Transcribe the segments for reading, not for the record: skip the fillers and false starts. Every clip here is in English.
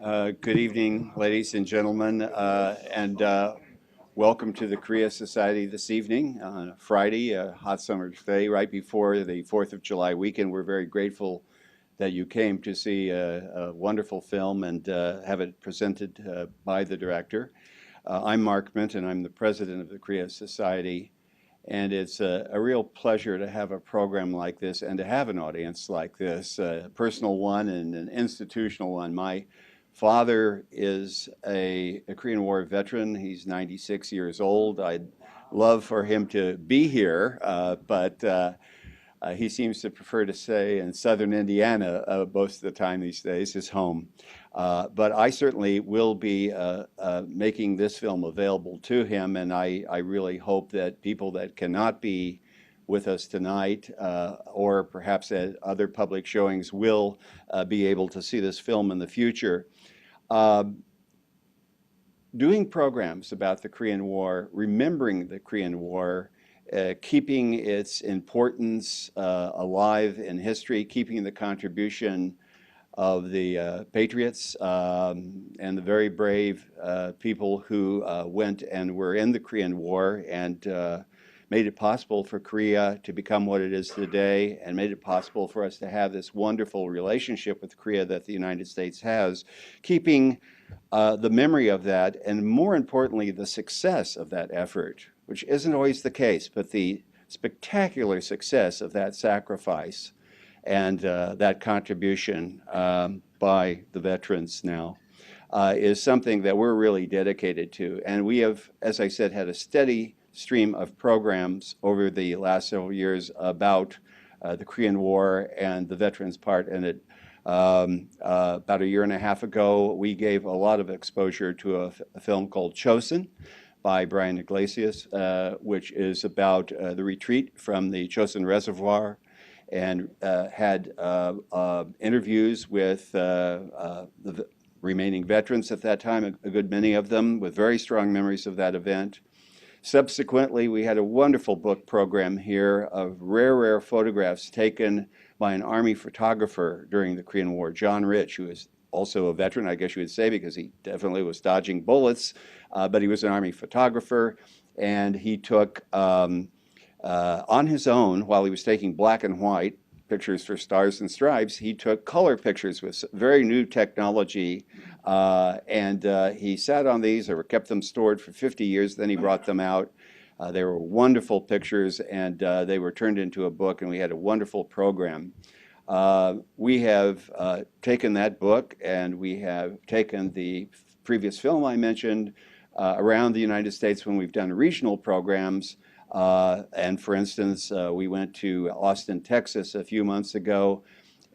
Good evening, ladies and gentlemen, and welcome to the Korea Society this evening on Friday, a hot summer day, right before the 4th of July weekend. We're very grateful that you came to see a wonderful film and have it presented by the director. I'm Mark Minton. I'm the president of the Korea Society. And it's a real pleasure to have a program like this and to have an audience like this, a personal one and an institutional one. My father is a Korean War veteran. He's 96 years old. I'd love for him to be here, but he seems to prefer to stay in southern Indiana most of the time these days, his home. But I certainly will be making this film available to him, and I really hope that people that cannot be with us tonight or perhaps at other public showings will be able to see this film in the future. Doing programs about the Korean War, remembering the Korean War, keeping its importance alive in history, keeping the contribution of the patriots and the very brave people who went and were in the Korean War and made it possible for Korea to become what it is today and made it possible for us to have this wonderful relationship with Korea that the United States has, keeping the memory of that and, more importantly, the success of that effort, which isn't always the case, but the spectacular success of that sacrifice and that contribution by the veterans now is something that we're really dedicated to. And we have, as I said, had a steady stream of programs over the last several years about the Korean War and the veterans' part in it. About a year and a half ago, we gave a lot of exposure to a film called Chosin by Brian Iglesias, which is about the retreat from the Chosin Reservoir, and had interviews with the remaining veterans at that time, a good many of them with very strong memories of that event. Subsequently, we had a wonderful book program here of rare photographs taken by an Army photographer during the Korean War, John Rich, who is also a veteran, I guess you would say, because he definitely was dodging bullets, but he was an Army photographer, and he took, on his own, while he was taking black and white pictures for Stars and Stripes, he took color pictures with very new technology, and he sat on these or kept them stored for 50 years, then he brought them out. They were wonderful pictures, and they were turned into a book, and we had a wonderful program. We have taken that book, and we have taken the previous film I mentioned around the United States when we've done regional programs. And for instance, we went to Austin, Texas a few months ago,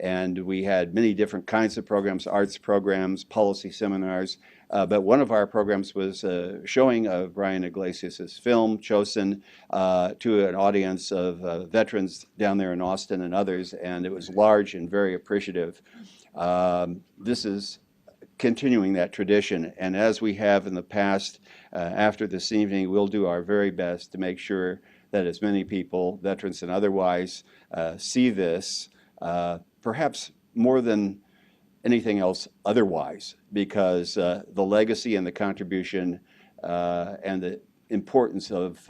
and we had many different kinds of programs, arts programs, policy seminars. But one of our programs was showing of Brian Iglesias' film, Chosin, to an audience of veterans down there in Austin and others, and it was large and very appreciative. This is continuing that tradition, and as we have in the past, after this evening, we'll do our very best to make sure that as many people, veterans and otherwise, see this, perhaps more than anything else otherwise, because the legacy and the contribution and the importance of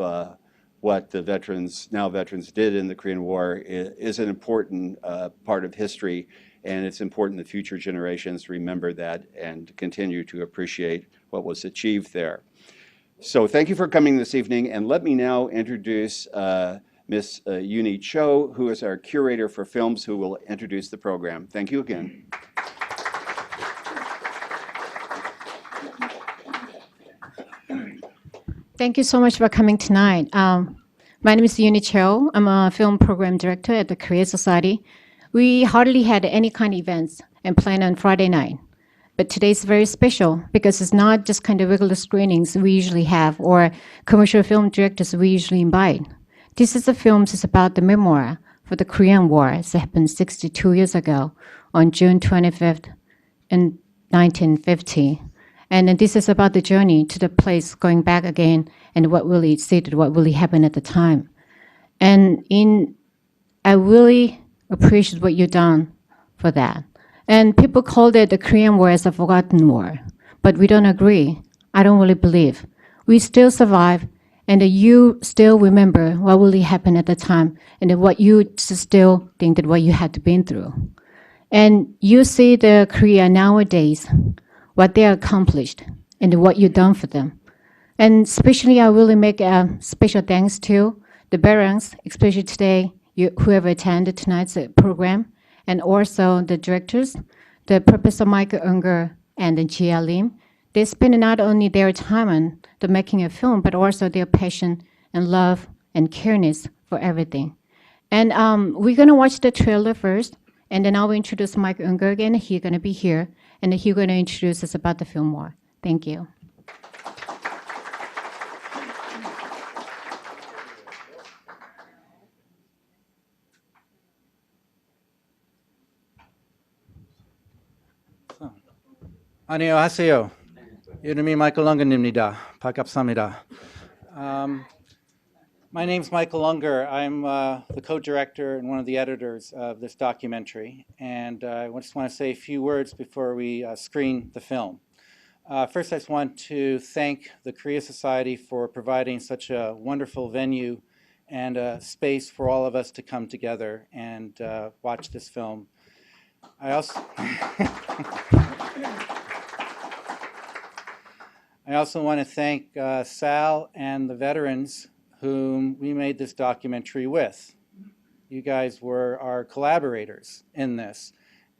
what the veterans, now veterans, did in the Korean War is an important part of history, and it's important that future generations remember that and continue to appreciate what was achieved there. So thank you for coming this evening, and let me now introduce Ms. Uni Cho, who is our curator for films, who will introduce the program. Thank you again. Thank you so much for coming tonight. My name is Uni Cho. I'm a film program director at the Korea Society. We hardly had any kind of events and planned on Friday night. But today's very special because it's not just kind of regular screenings we usually have or commercial film directors we usually invite. This is a film that's about the memoir for the Korean War. It happened 62 years ago on June 25th in 1950. And this is about the journey to the place going back again and what really happened at the time. And I really appreciate what you've done for that. And people called it the Korean War as a forgotten war. But we don't agree. I don't really believe. We still survive, and you still remember what really happened at the time, and what you still think that what you had to been through. And you see the Korea nowadays, what they accomplished, and what you've done for them. And especially, I really make a special thanks to the veterans, especially today, whoever attended tonight's program, and also the directors, the Professor Michael Unger and the Gia Lim. They spend not only their time on the making a film, but also their passion and love and careness for everything. And we're gonna watch the trailer first, and then I'll introduce Mike Unger again. He's gonna be here, and he's gonna introduce us about the film more. Thank you. 안녕하세요. 이름이 Michael Unger입니다. 반갑습니다. My name's Michael Unger. I'm the co-director and one of the editors of this documentary. And I just want to say a few words before we screen the film. First, I just want to thank the Korea Society for providing such a wonderful venue and a space for all of us to come together and watch this film. I also want to thank Sal and the veterans whom we made this documentary with. You guys were our collaborators in this.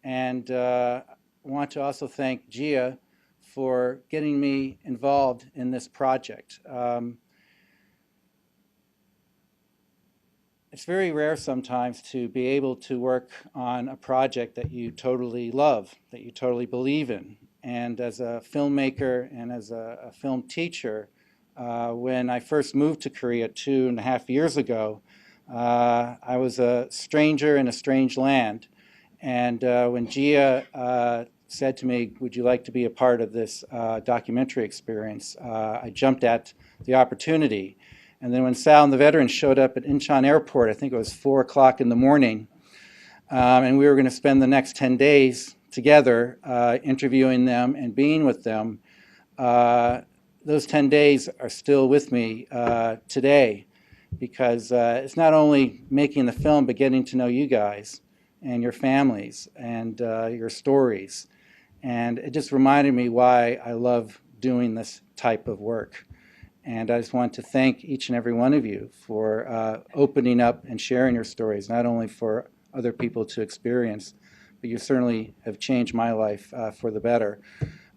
And I want to also thank Gia for getting me involved in this project. It's very rare sometimes to be able to work on a project that you totally love, that you totally believe in. And as a filmmaker and as a film teacher, when I first moved to Korea 2.5 years ago, I was a stranger in a strange land. And when Gia said to me, would you like to be a part of this documentary experience, I jumped at the opportunity. And then when Sal and the veterans showed up at Incheon Airport, I think it was 4 o'clock in the morning, and we were going to spend the next 10 days together interviewing them and being with them, those 10 days are still with me today, because it's not only making the film, but getting to know you guys and your families and your stories. And it just reminded me why I love doing this type of work. And I just want to thank each and every one of you for opening up and sharing your stories, not only for other people to experience, but you certainly have changed my life for the better.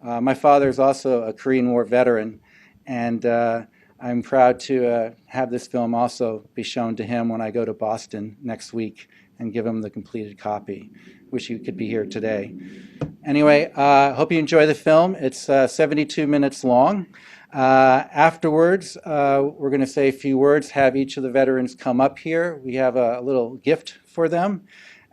My father is also a Korean War veteran, and I'm proud to have this film also be shown to him when I go to Boston next week and give him the completed copy. Wish you could be here today. Anyway, hope you enjoy the film. It's 72 minutes long. Afterwards, we're going to say a few words, have each of the veterans come up here. We have a little gift for them.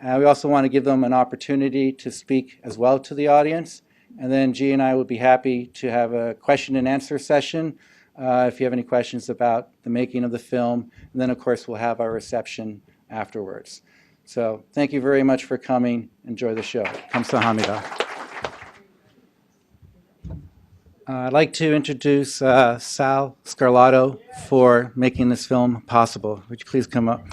We also want to give them an opportunity to speak as well to the audience. And then G and I would be happy to have a question and answer session if you have any questions about the making of the film. And then, of course, we'll have our reception afterwards. So thank you very much for coming. Enjoy the show. 감사합니다. I'd like to introduce Sal Scarlato for making this film possible. Would you please come up?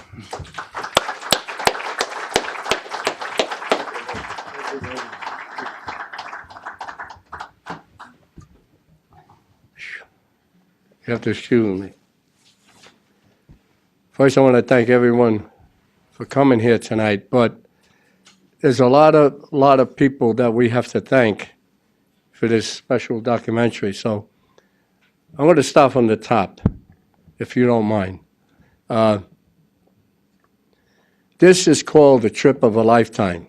You have to excuse me. First, I want to thank everyone for coming here tonight, but there's a lot of people that we have to thank for this special documentary. So I'm going to start from the top, if you don't mind. This is called the trip of a lifetime.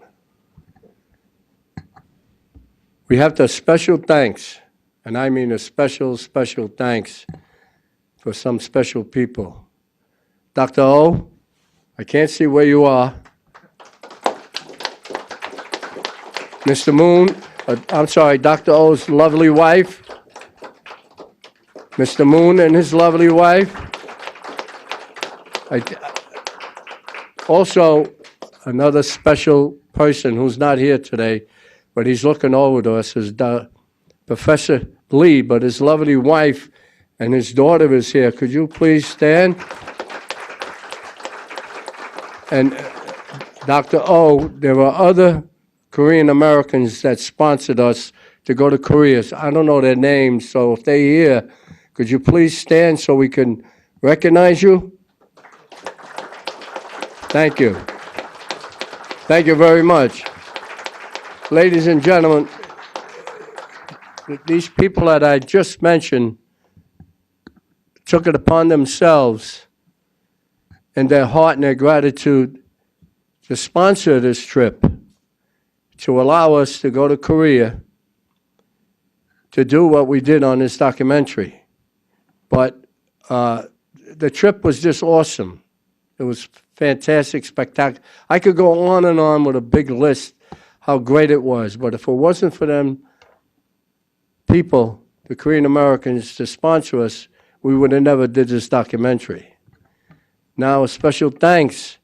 We have to special thanks, and I mean a special thanks for some special people. Dr. O, I can't see where you are. Mr. Moon, I'm sorry, Dr. O's lovely wife. Mr. Moon and his lovely wife. Also, another special person who's not here today, but he's looking over to us, is Professor Lee, but his lovely wife and his daughter is here. Could you please stand? And Dr. O, there are other Korean Americans that sponsored us to go to Korea. So I don't know their names, so if they're here, could you please stand so we can recognize you? Thank you. Thank you very much. Ladies and gentlemen, these people that I just mentioned took it upon themselves in their heart and their gratitude to sponsor this trip, to allow us to go to Korea to do what we did on this documentary. But the trip was just awesome. It was fantastic, spectacular. I could go on and on with a big list how great it was, but if it wasn't for them people, the Korean Americans, to sponsor us, we would have never did this documentary. Now, a special thanks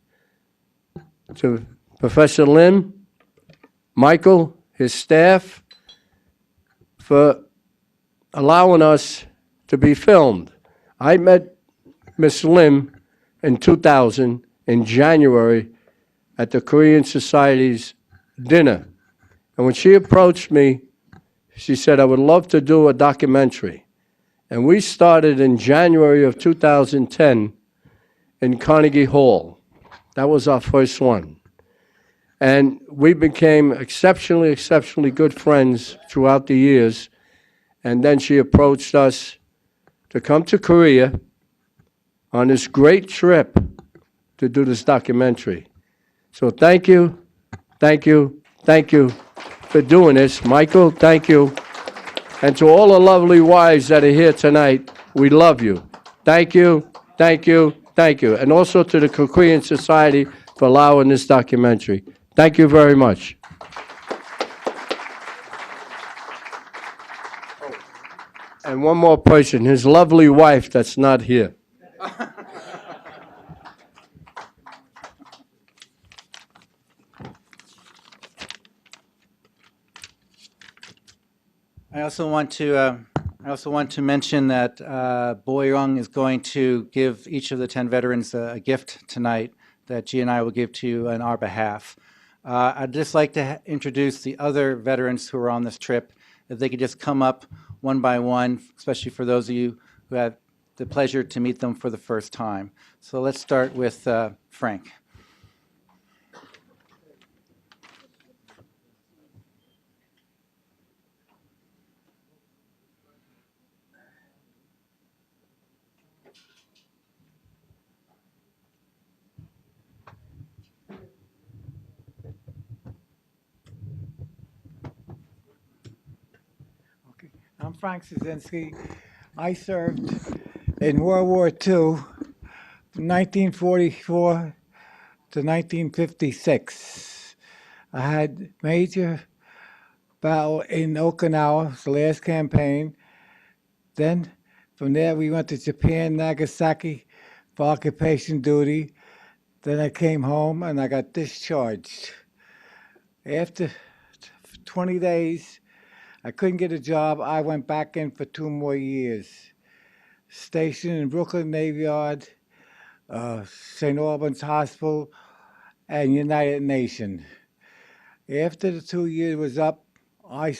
to Professor Lim, Michael, his staff, for allowing us to be filmed. I met Ms. Lim in 2000, in January, at the Korean Society's dinner. And when she approached me, she said, I would love to do a documentary. And we started in January of 2010 in Carnegie Hall. That was our first one. And we became exceptionally good friends throughout the years. And then she approached us to come to Korea on this great trip to do this documentary. So thank you for doing this. Michael, thank you. And to all the lovely wives that are here tonight, we love you. Thank you. And also to the Korean Society for allowing this documentary. Thank you very much. And one more person, his lovely wife that's not here. I also want to mention that Boyoung is going to give each of the 10 veterans a gift tonight that G and I will give to you on our behalf. I'd just like to introduce the other veterans who are on this trip. If they could just come up one by one, especially for those of you who had the pleasure to meet them for the first time. So let's start with Frank. I'm Frank Szynski. I served in World War II from 1944 to 1956. I had major battle in Okinawa, the last campaign. Then from there we went to Japan, Nagasaki for occupation duty. Then I came home and I got discharged. After 20 days, I couldn't get a job. I went back in for 2 more years. Stationed in Brooklyn Navy Yard, St. Albans Hospital, and United Nations. After the 2 years was up, I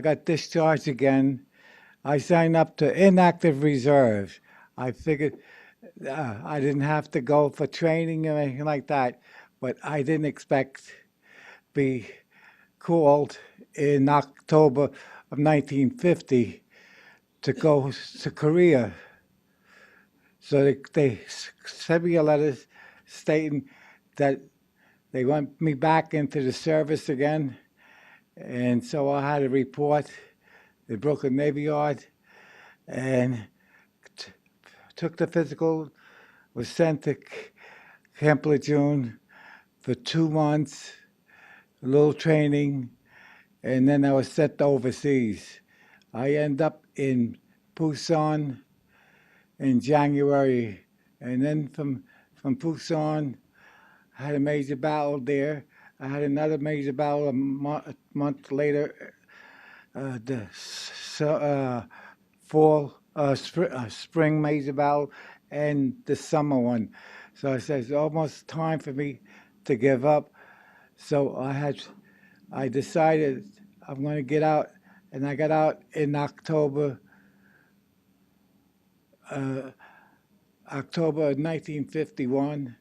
got discharged again. I signed up to inactive reserve. I figured I didn't have to go for training or anything like that, but I didn't expect to be called in October of 1950 to go to Korea. So they sent me a letter stating that they want me back into the service again. And so I had a report at Brooklyn Navy Yard and took the physical, was sent to Camp Lejeune for 2 months, a little training, and then I was sent overseas. I ended up in Busan in January, and then from Busan, I had a major battle there. I had another major battle a month later. The spring major battle and the summer one. So I said it's almost time for me to give up. So I decided I'm going to get out, and I got out in October 1951.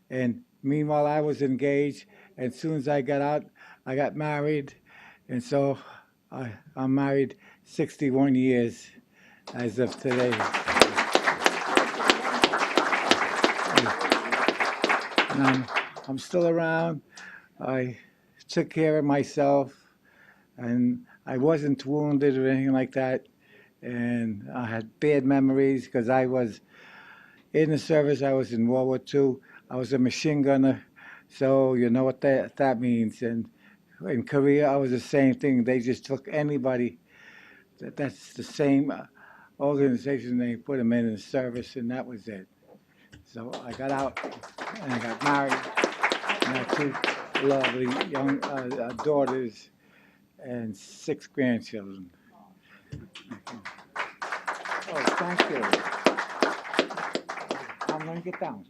And meanwhile, I was engaged. And as soon as I got out, I got married. And so I'm married 61 years as of today. And I'm still around. I took care of myself, and I wasn't wounded or anything like that. And I had bad memories because I was in the service. I was in World War II. I was a machine gunner, so you know what that means. And in Korea, I was the same thing. They just took anybody. That's the same organization. They put them in the service, and that was it. So I got out, and I got married, and I had two lovely young daughters and 6 grandchildren. Oh, thank you. I'm going to get down.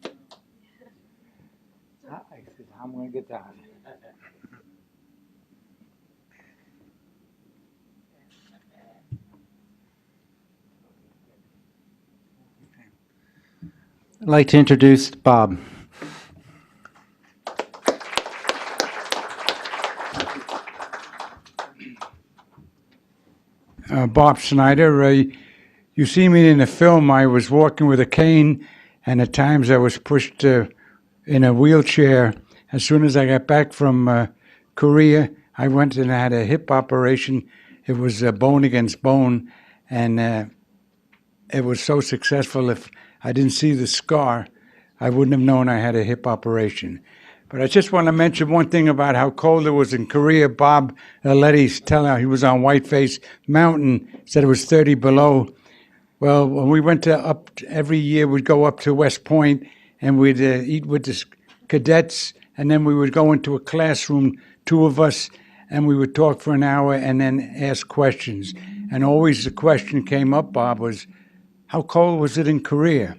I said, I'm going to get down. I'd like to introduce Bob. Bob Snyder. You see me in the film. I was walking with a cane, and at times I was pushed in a wheelchair. As soon as I got back from Korea, I went and had a hip operation. It was bone against bone, and it was so successful. If I didn't see the scar, I wouldn't have known I had a hip operation. But I just want to mention one thing about how cold it was in Korea. Bob Letty's telling he was on Whiteface Mountain, said it was 30 below. Well, when we went up every year, we'd go up to West Point and we'd eat with the cadets, and then we would go into a classroom, 2 of us, and we would talk for an hour and then ask questions. And always the question came up, Bob, was, how cold was it in Korea?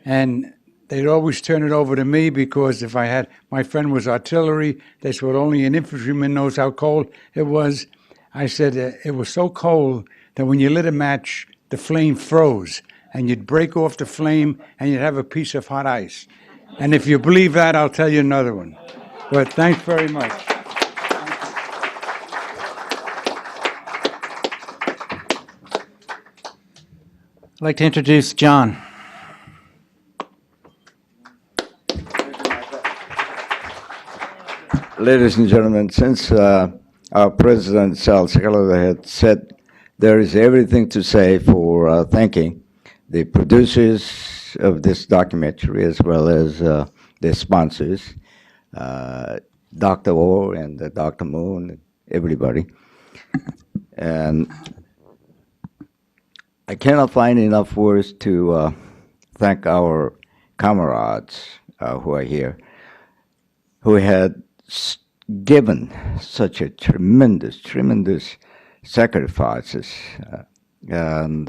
And they'd always turn it over to me because if my friend was artillery, they said, well, only an infantryman knows how cold it was. I said, it was so cold that when you lit a match, the flame froze, and you'd break off the flame and you'd have a piece of hot ice. And if you believe that, I'll tell you another one. But thanks very much. I'd like to introduce John. Ladies and gentlemen, since our President Charles Taylor had said there is everything to say for thanking the producers of this documentary as well as the sponsors, Dr. Orr and Dr. Moon, everybody. And I cannot find enough words to thank our comrades who are here, who had given such a tremendous sacrifices. And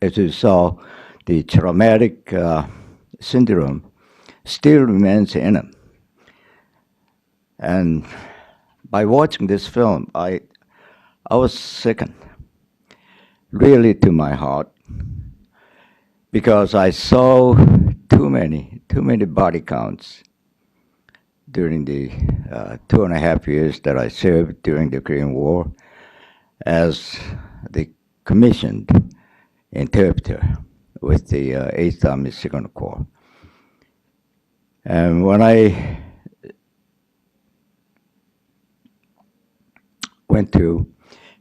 as you saw, the traumatic syndrome still remains in them. And by watching this film, I was sickened, really to my heart, because I saw too many body counts during the 2.5 years that I served during the Korean War as the commissioned interpreter with the 8th Army Second Corps. And when I went to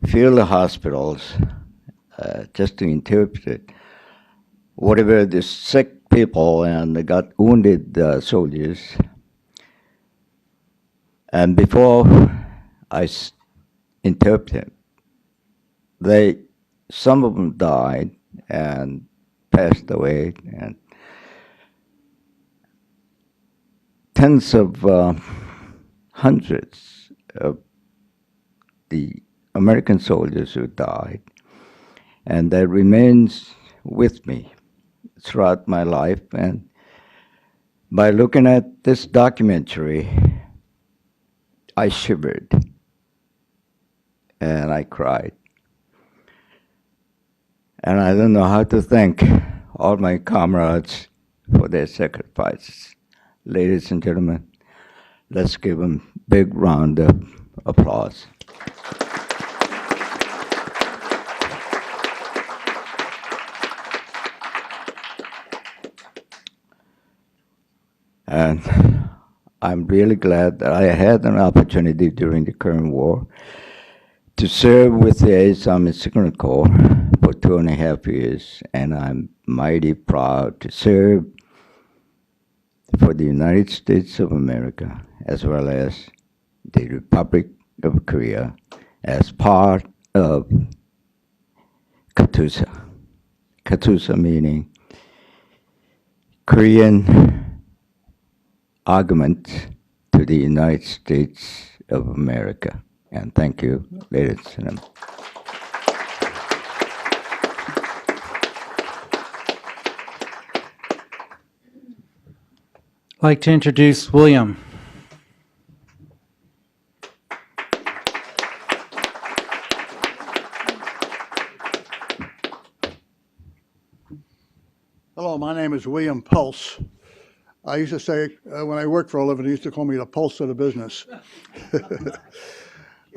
field hospitals just to interpret whatever the sick people and got wounded soldiers, and before I interpreted, some of them died and passed away, and tens of hundreds of the American soldiers who died, and that remains with me throughout my life. And by looking at this documentary, I shivered and I cried. And I don't know how to thank all my comrades for their sacrifices. Ladies and gentlemen, let's give them a big round of applause. And I'm really glad that I had an opportunity during the Korean War to serve with the 8th Army Signal Corps for 2.5 years, and I'm mighty proud to serve for the United States of America as well as the Republic of Korea as part of KATUSA. KATUSA meaning Korean argument to the United States of America. And thank you, ladies and gentlemen. I'd like to introduce William. Hello, my name is William Pulse. I used to say, when I worked for a living, they used to call me the pulse of the business.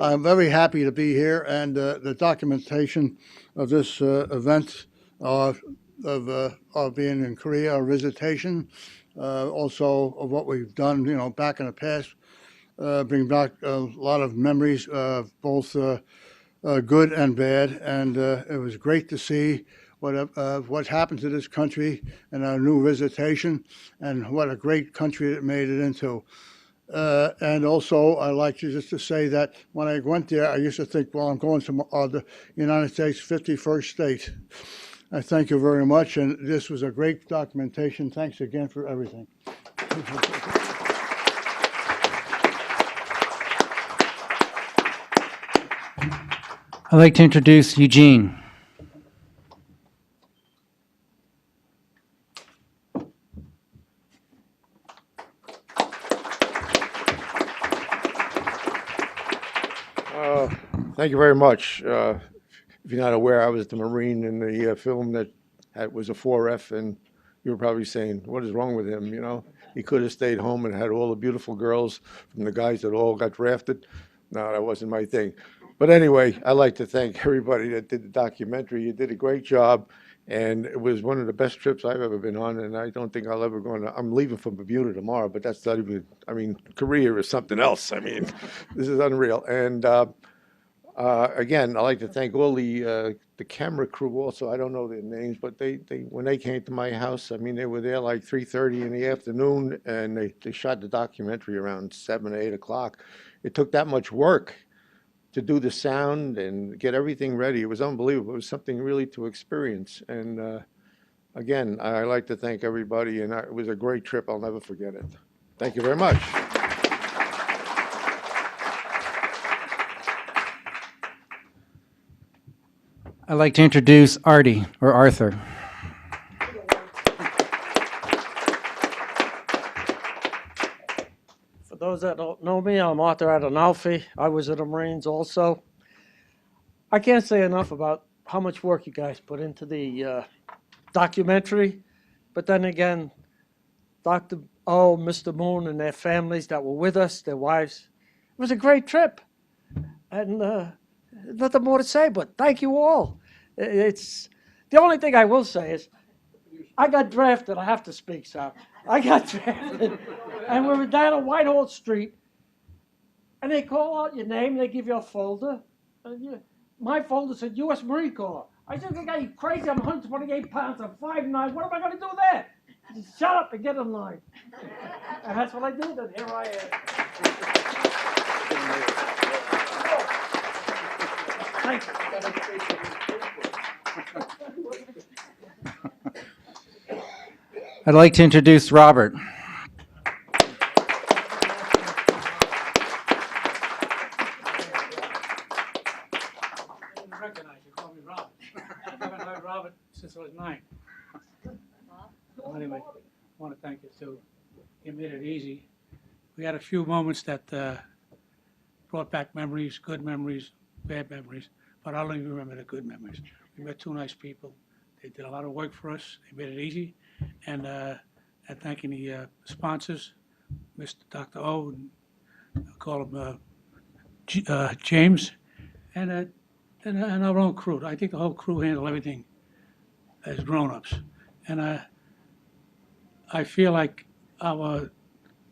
I'm very happy to be here, and the documentation of this event of being in Korea, our visitation, also of what we've done, back in the past, bring back a lot of memories, both good and bad, and it was great to see what happened to this country and our new visitation, and what a great country it made it into. And also, I like just to say that when I went there, I used to think, well, I'm going to the United States 51st state. I thank you very much, and this was a great documentation. Thanks again for everything. I'd like to introduce Eugene. Thank you very much. If you're not aware, I was the Marine in the film that was a 4F, and you were probably saying, what is wrong with him? He could have stayed home and had all the beautiful girls from the guys that all got drafted. No, that wasn't my thing. But anyway, I'd like to thank everybody that did the documentary. You did a great job, and it was one of the best trips I've ever been on, and I don't think I'll ever go on. I'm leaving for Bermuda tomorrow, but that's not even, Korea is something else. This is unreal. And again, I'd like to thank all the camera crew also. I don't know their names, but they when they came to my house, they were there like 3:30 in the afternoon, and they shot the documentary around 7 or 8 o'clock. It took that much work to do the sound and get everything ready. It was unbelievable. It was something really to experience. And again, I'd like to thank everybody, and it was a great trip. I'll never forget it. Thank you very much. I'd like to introduce Artie, or Arthur. For those that don't know me, I'm Arthur Adonalfi. I was in the Marines also. I can't say enough about how much work you guys put into the documentary. But then again, Dr. O, Mr. Moon, and their families that were with us, their wives, it was a great trip. And nothing more to say, but thank you all. It's the only thing I will say is I got drafted. I have to speak, sir. I got drafted, and we were down on Whitehall Street, and they call out your name. They give you a folder. My folder said U.S. Marine Corps. I said, "Are you crazy? I'm 128 pounds. I'm 5'9". What am I going to do there?" He said, "Shut up and get in line." And that's what I did, and here I am. Thank you. I'd like to introduce Robert. Robert since I was 9. Well, anyway, I want to thank you too. You made it easy. We had a few moments that brought back memories, good memories, bad memories, but I only remember the good memories. We met two nice people. They did a lot of work for us. They made it easy. And thanking the sponsors, Mr. Dr. O, and I call him James, and our own crew. I think the whole crew handled everything as grown-ups. And I feel like our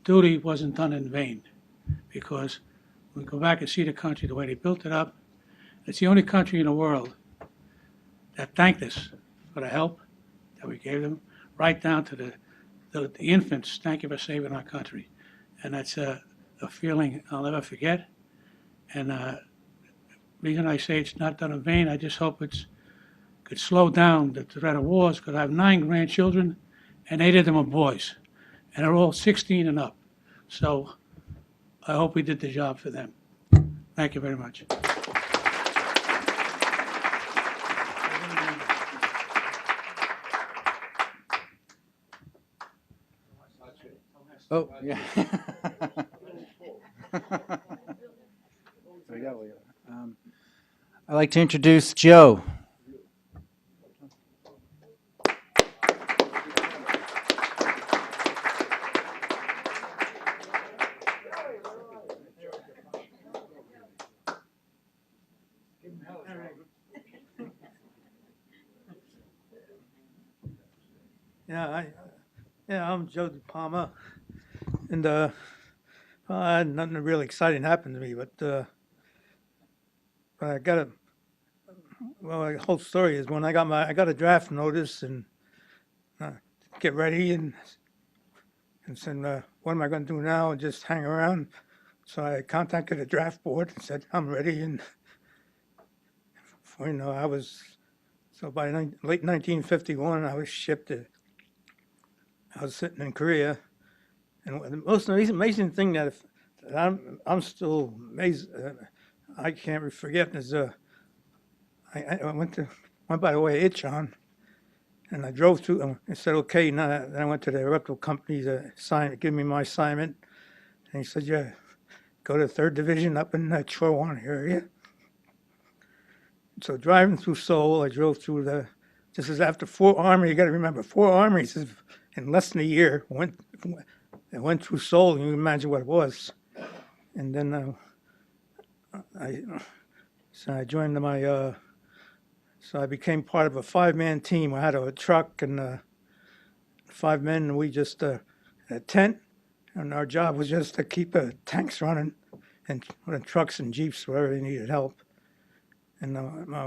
duty wasn't done in vain, because we go back and see the country, the way they built it up. It's the only country in the world that thanked us for the help that we gave them, right down to the infants. Thank you for saving our country. And that's a feeling I'll never forget. And reason I say it's not done in vain, I just hope it's could slow down the threat of wars, because I have 9 grandchildren, and 8 of them are boys, and they're all 16 and up. So I hope we did the job for them. Thank you very much. Oh, yeah. I'd like to introduce Joe. I'm Joe DePalma, and nothing really exciting happened to me, but I got a the whole story is when I got a draft notice and get ready and said, what am I going to do now? And just hang around. So I contacted the draft board and said, I'm ready. And I was, so by late 1951, I was shipped I was sitting in Korea. And the most amazing thing that I'm still amazed, I can't forget is I went by the way of Icheon, and I drove through. I said, okay. Now then I went to the electrical company to give me my assignment, and he said, yeah, go to 3rd Division up in the Chowan area. So driving through Seoul, I drove through this is after 4 armies. You got to remember, 4 armies in less than a year went through Seoul. You can imagine what it was. And then I joined so I became part of a 5-man team. I had a truck and 5 men, and we just a tent, and our job was just to keep the tanks running and the trucks and jeeps wherever they needed help. And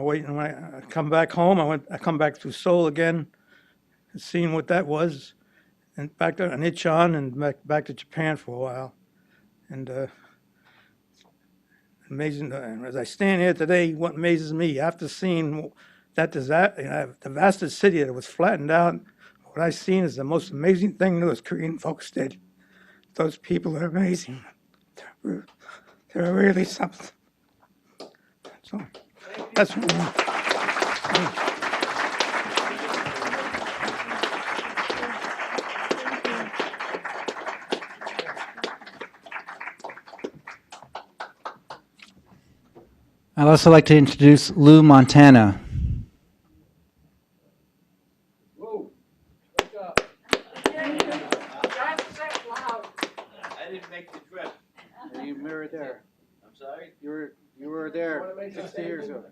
when I come back home, I come back through Seoul again, seeing what that was, and back to Incheon and back to Japan for a while. And amazing, as I stand here today, what amazes me, after seeing that the vastest city that was flattened out, what I've seen is the most amazing thing those Korean folks did. Those people are amazing. They're really something. So that's I'd also like to introduce Lou Montana. I didn't make the trip. You were there. I'm sorry? You were there 60 years ago.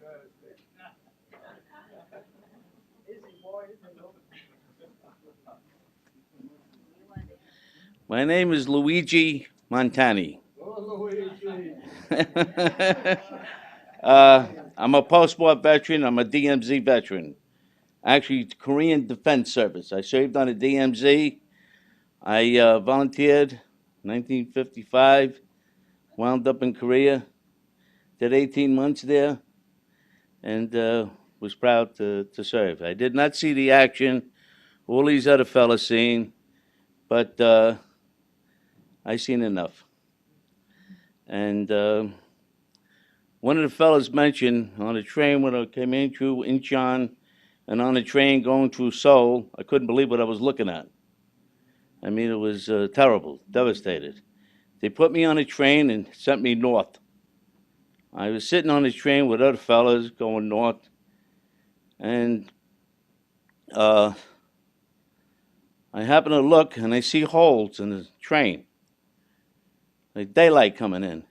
My name is Luigi Montani. I'm a post-war veteran. I'm a DMZ veteran. Actually, Korean Defense Service. I served on the DMZ. I volunteered in 1955, wound up in Korea, did 18 months there, and was proud to serve. I did not see the action all these other fellas seen, but I seen enough. And one of the fellas mentioned on the train when I came in through Incheon, and on a train going through Seoul, I couldn't believe what I was looking at. I mean, it was terrible, devastated. They put me on a train and sent me north. I was sitting on the train with other fellas going north, and I happen to look and I see holes in the train, like daylight coming in.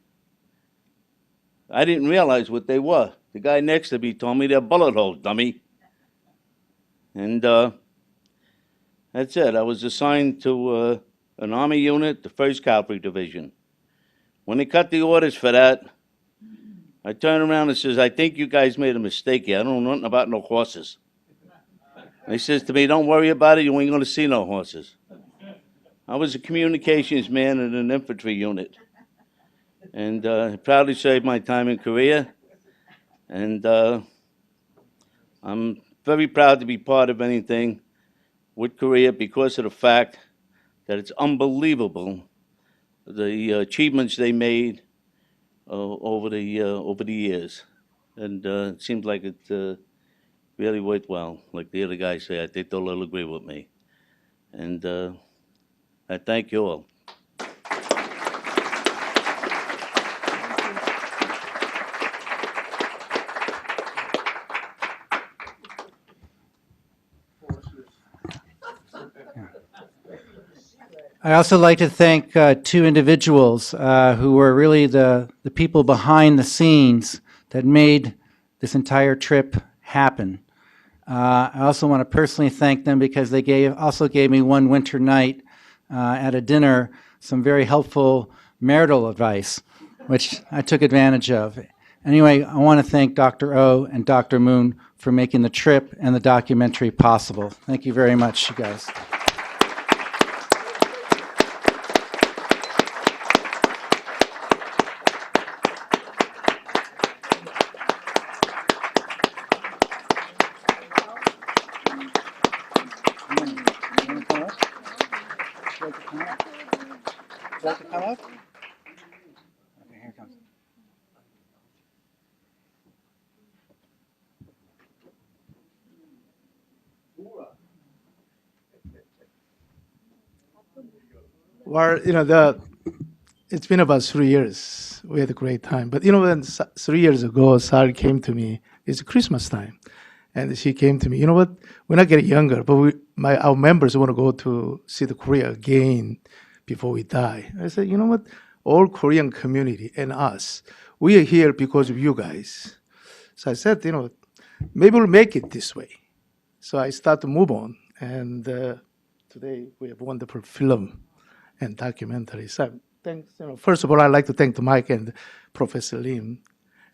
I didn't realize what they were. The guy next to me told me they're bullet holes, dummy. And that's it. I was assigned to an Army unit, the 1st Cavalry Division. When they cut the orders for that, I turned around and says, I think you guys made a mistake here. I don't know nothing about no horses. And he says to me, don't worry about it. You ain't going to see no horses. I was a communications man in an infantry unit. And proudly served my time in Korea. And I'm very proud to be part of anything with Korea because of the fact that it's unbelievable the achievements they made over the years. And it seems like it really worked well. Like the other guys say, I think they'll all agree with me. And I thank you all. I also like to thank two individuals who were really the people behind the scenes that made this entire trip happen. I also want to personally thank them because they also gave me one winter night at a dinner some very helpful marital advice, which I took advantage of. Anyway, I want to thank Dr. O and Dr. Moon for making the trip and the documentary possible. Thank you very much, you guys. Well, it's been about 3 years. We had a great time. But when 3 years ago, Sari came to me, it's Christmas time. And she came to me, you know what, we're not getting younger, but our members want to go to see the Korea again before we die. I said, you know what, all Korean community and us, we are here because of you guys. So I said, maybe we'll make it this way. So I start to move on. And today we have a wonderful film and documentary. So thanks. First of all, I'd like to thank Mike and Professor Lim.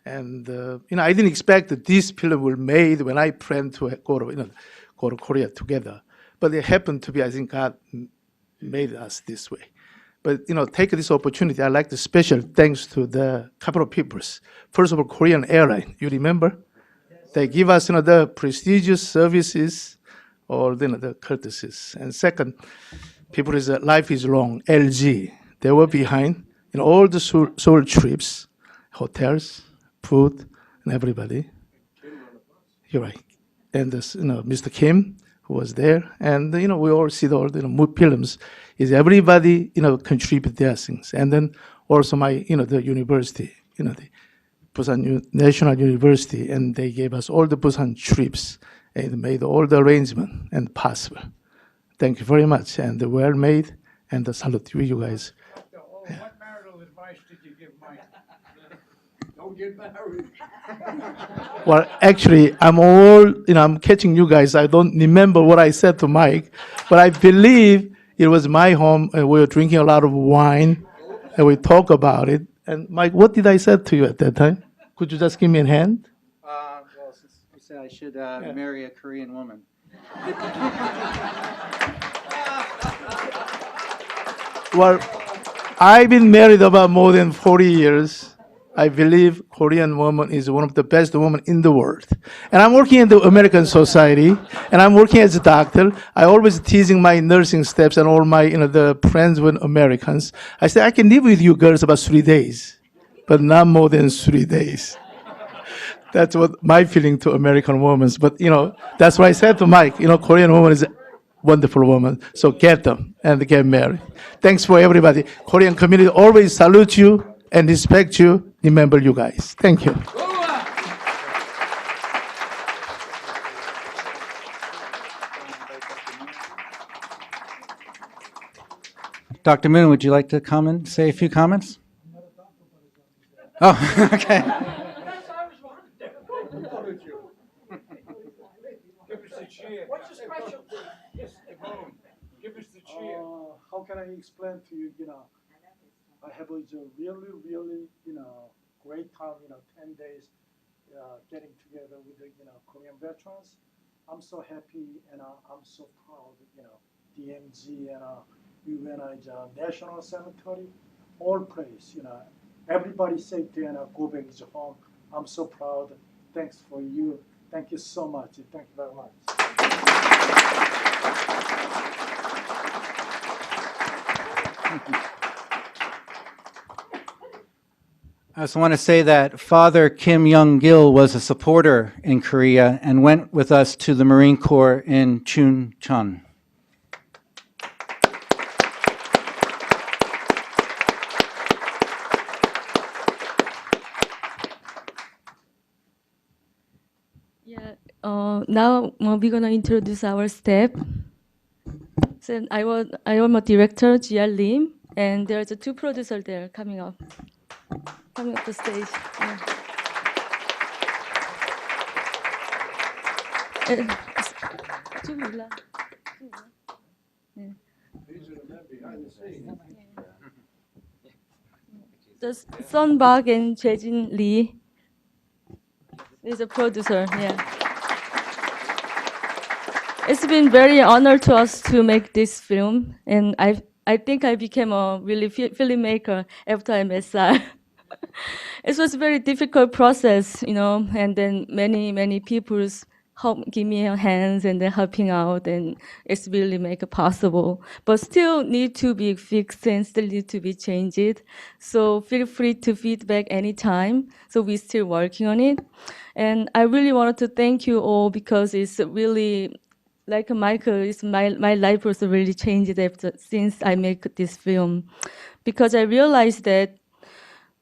And I didn't expect that this film was made when I planned to go to Korea together. But it happened to be, I think God made us this way. But take this opportunity. I'd like to special thanks to the couple of people. First of all, Korean Airlines. You remember? They give us the prestigious services or the courtesies. And second, people is Life is Long, LG. They were behind in all the Seoul trips, hotels, food, and everybody. You're right. And Mr. Kim, who was there, and we all see all the films. Is everybody contribute their things, and then also my the university, the Busan National University, and they gave us all the Busan trips and made all the arrangement and possible. Thank you very much, and well made, and salute to you guys. What marital advice did you give Mike? Don't get married. Well, actually, I'm catching you guys. I don't remember what I said to Mike, but I believe it was my home, and we were drinking a lot of wine, and we talk about it. And Mike, what did I say to you at that time? Could you just give me a hand? Well, since you said I should marry a Korean woman. Well, I've been married about more than 40 years. I believe Korean woman is one of the best women in the world. And I'm working in the American Society, and I'm working as a doctor. I always teasing my nursing steps and all my, the friends with Americans. I say, I can live with you girls about 3 days, but not more than 3 days. That's what my feeling to American women. But that's why I said to Mike, Korean woman is a wonderful woman. So get them and get married. Thanks for everybody. Korean community always salute you and respect you. Remember you guys. Thank you. Dr. Moon, would you like to comment, say a few comments? Oh, okay. Give us the chair. What's your specialty? Yes, Yvonne. Give us the chair. How can I explain to you, I have a really, really, great time, 10 days, getting together with the, Korean veterans. I'm so happy and I'm so proud, DMZ and UNI's National Cemetery, all place, everybody safety and go back to home. I'm so proud. Thanks for you. Thank you so much. Thank you very much. I just want to say that Father Kim Young-gil was a supporter in Korea and went with us to the Marine Corps in Chuncheon. Yeah. Now we're gonna introduce our staff. So I am a director, Jia Lim, and there's two producers there coming up the stage. Yeah. 좀 올라. 네. There's Sun Park and Jae-jin Lee. He's a producer. Yeah. It's been very honor to us to make this film, and I think I became a really filmmaker after I met Sal. It was a very difficult process, and then many people's give me a hands and then helping out, and it's really make it possible. But still need to be fixed and still need to be changed. So feel free to feedback anytime. So we're still working on it. And I really wanted to thank you all because it's really, like Michael, my life was really changed since I make this film. Because I realized that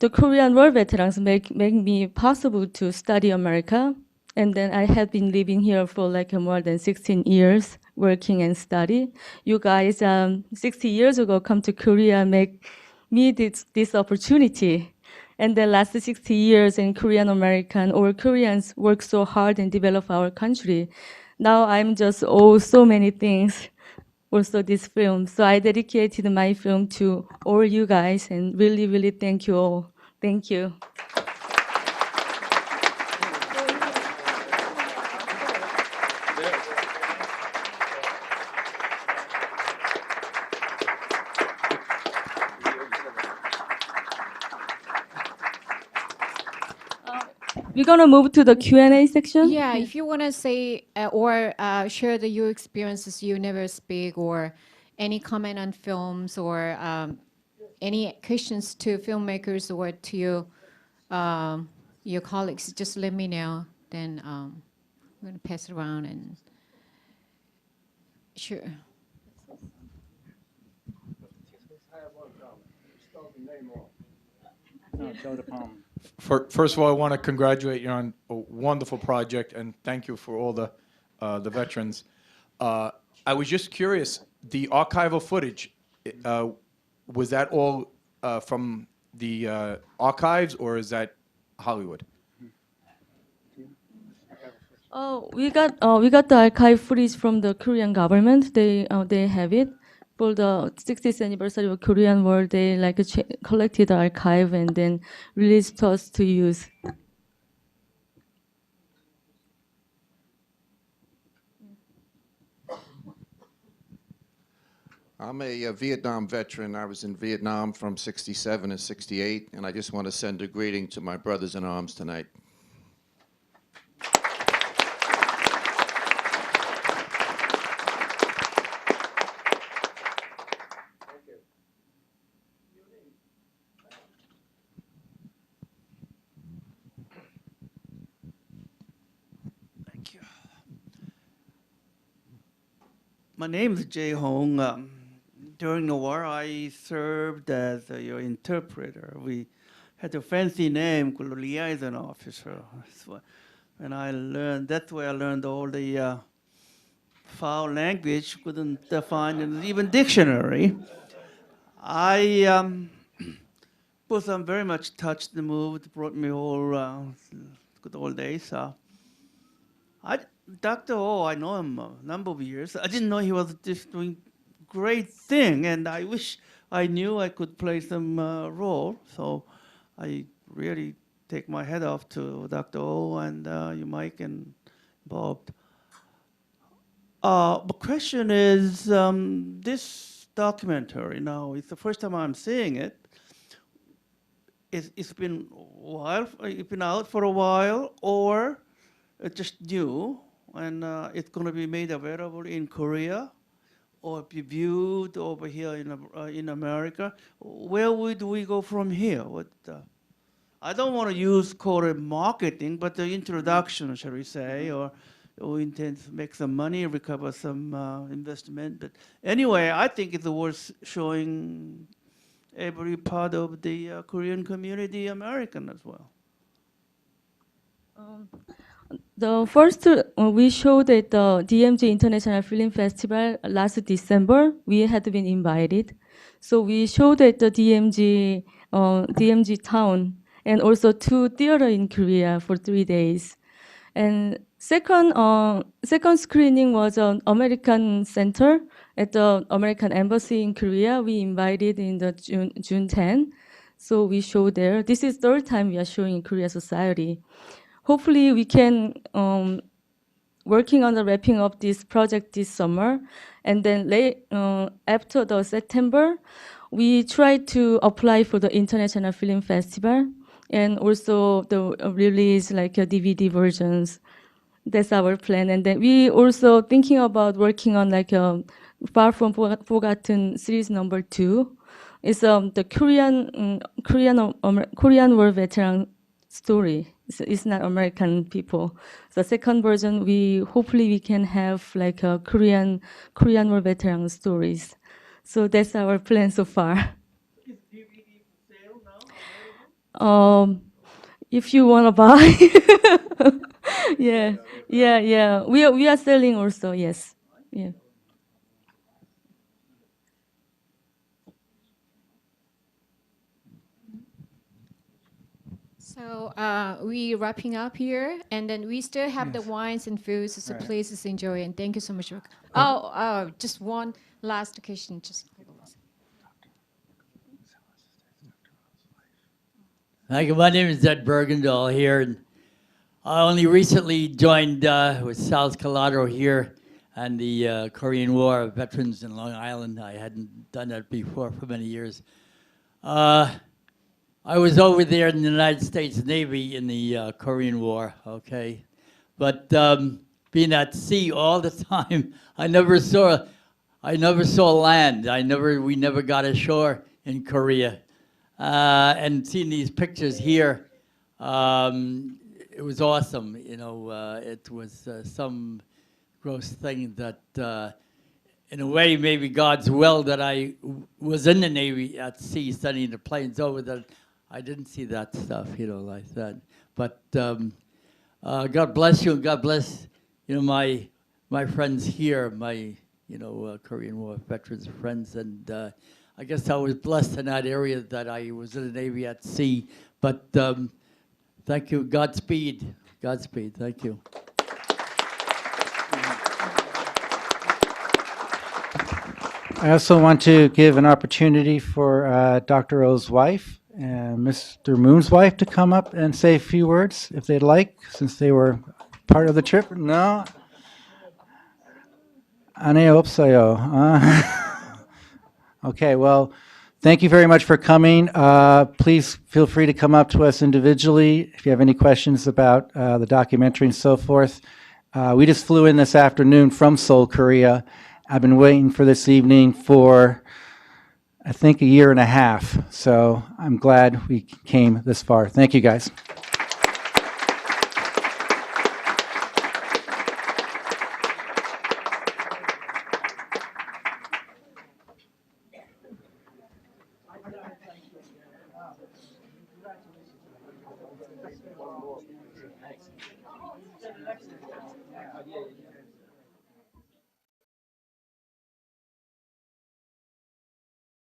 the Korean war veterans make me possible to study America. And then I had been living here for more than 16 years, working and study. You guys, 60 years ago, come to Korea, make me this opportunity. And the last 60 years in Korean American or Koreans work so hard and develop our country. Now I'm just so many things. Also this film. So I dedicated my film to all you guys and really, really thank you all. Thank you. We're gonna move to the Q&A section. Yeah, if you want to say or share your experiences, you never speak, or any comment on films, or any questions to filmmakers or to your colleagues, just let me know. Then I'm going to pass it around and sure. First of all, I want to congratulate you on a wonderful project and thank you for all the veterans. I was just curious, the archival footage, was that all from the archives or is that Hollywood? Oh, we got the archive footage from the Korean government. They have it for the 60th anniversary of Korean War. They collected the archive and then released us to use. I'm a Vietnam veteran. I was in Vietnam from 67 to 68, and I just want to send a greeting to my brothers in arms tonight. My name is Jay Hong. During the war, I served as your interpreter. We had a fancy name called liaison officer. And that's where I learned all the foul language, couldn't find in even dictionary. Both I'm very much touched and moved, brought me all good old days. Dr. O, I know him a number of years. I didn't know he was just doing great thing, and I wish I knew I could play some role. So I really take my head off to Dr. O and you, Mike, and Bob. The question is, this documentary now, it's the first time I'm seeing it. It's been a while, it's been out for a while, or it's just new, and it's going to be made available in Korea, or be viewed over here in America. Where would we go from here? I don't want to call it marketing, but the introduction, shall we say, or we intend to make some money, recover some investment. But anyway, I think it's worth showing every part of the Korean community, American as well. The first, we showed at the DMZ International Film Festival last December. We had been invited. So we showed at the DMZ town and also 2 theaters in Korea for 3 days. And second screening was an American Center at the American Embassy in Korea. We invited in the June 10. So we showed there. This is third time we are showing in Korea Society. Hopefully we can working on the wrapping up this project this summer, and then after the September, we try to apply for the International Film Festival and also the release like DVD versions. That's our plan, and then we also thinking about working on like a Far From Forgotten series number 2. It's the Korean War veteran story. It's not American people. The second version, hopefully we can have like a Korean War veteran stories. So that's our plan so far. Is DVD for sale now? If you wanna buy, yeah. We are selling also. Yes, yeah. So we wrapping up here, and then we still have the wines and foods, so please just enjoy. And thank you so much. Just one last question. Thank you. My name is Ed Bergendahl here, and I only recently joined with South Colorado here and the Korean War veterans in Long Island. I hadn't done that before for many years. I was over there in the United States Navy in the Korean War, okay? But being at sea all the time, I never saw land. We never got ashore in Korea. And seeing these pictures here, it was awesome. You know, it was some gross thing that, in a way, maybe God's will that I was in the Navy at sea, sending the planes over, that I didn't see that stuff, you know, like that. But God bless you, and God bless, you know, my friends here, my, you know, Korean War veterans friends, and I guess I was blessed in that area that I was in the Navy at sea. But thank you, Godspeed, Godspeed, thank you. I also want to give an opportunity for Dr. O's wife and Mr. Moon's wife to come up and say a few words if they'd like, since they were part of the trip. No? 안 해요, 없어요. Okay, well, thank you very much for coming. Please feel free to come up to us individually if you have any questions about the documentary and so forth. We just flew in this afternoon from Seoul, Korea. I've been waiting for this evening for, I think, 1.5 years. So I'm glad we came this far. Thank you, guys. Thanks.